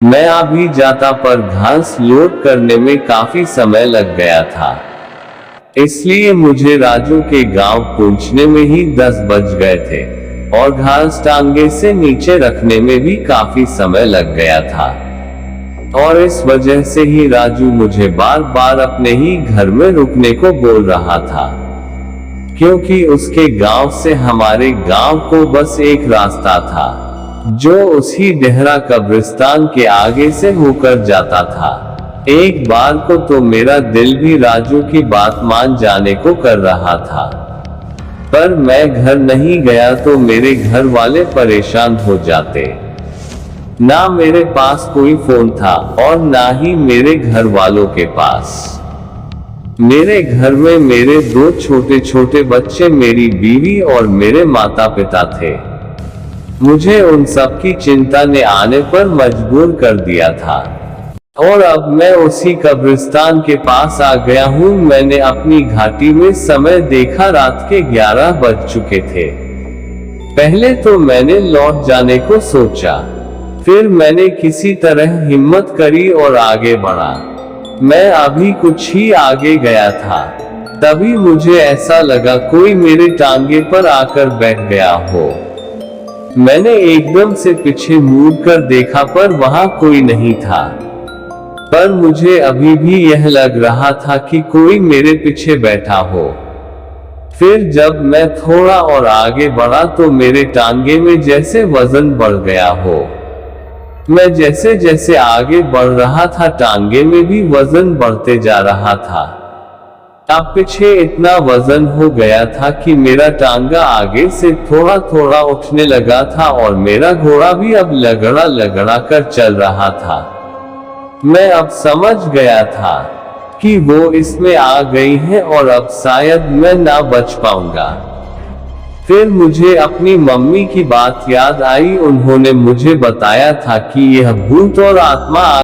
मैं अभी जाता पर घास लोड करने में काफी समय लग गया था। इसलिए मुझे राजू के गांव पहुंचने में ही 10 बज गए थे और घास टांगे से नीचे रखने में भी काफी समय लग गया था। और इस वजह से ही राजू मुझे बार बार अपने ही घर में रुकने को बोल रहा था, क्योंकि उसके गांव से हमारे गांव को बस एक रास्ता था जो उसी डेहरा कब्रिस्तान के आगे से होकर जाता था। एक बार को तो मेरा दिल भी राजू की बात मान जाने को कर रहा था, पर मैं घर नहीं गया तो मेरे घर वाले परेशान हो जाते। ना मेरे पास कोई फोन था और ना ही मेरे घर वालों के पास। मेरे घर में मेरे 2 छोटे छोटे बच्चे, मेरी बीवी और मेरे माता पिता थे। मुझे उन सब की चिंता ने आने पर मजबूर कर दिया था और अब मैं उसी कब्रिस्तान के पास आ गया हूँ। मैंने अपनी घाटी में समय देखा, रात के 11 बज चुके थे। पहले तो मैंने लौट जाने को सोचा, फिर मैंने किसी तरह हिम्मत करी और आगे बढ़ा। मैं अभी कुछ ही आगे गया था, तभी मुझे ऐसा लगा कोई मेरे टांगे पर आकर बैठ गया हो। मैंने एकदम से पीछे मुड़कर देखा पर वहां कोई नहीं था, पर मुझे अभी भी यह लग रहा था कि कोई मेरे पीछे बैठा हो। फिर जब मैं थोड़ा और आगे बढ़ा तो मेरे टांगे में जैसे वजन बढ़ गया हो। मैं जैसे जैसे आगे बढ़ रहा था टांगे में भी वजन बढ़ते जा रहा था। अब पीछे इतना वजन हो गया था कि मेरा टांगा आगे से थोड़ा थोड़ा उठने लगा था और मेरा घोड़ा भी अब लगड़ा लगड़ा कर चल रहा था। मैं अब समझ गया था कि वो इसमें आ गई है और अब शायद मैं ना बच पाऊंगा। फिर मुझे अपनी मम्मी की बात याद आई। उन्होंने मुझे बताया था कि यह भूत और आत्मा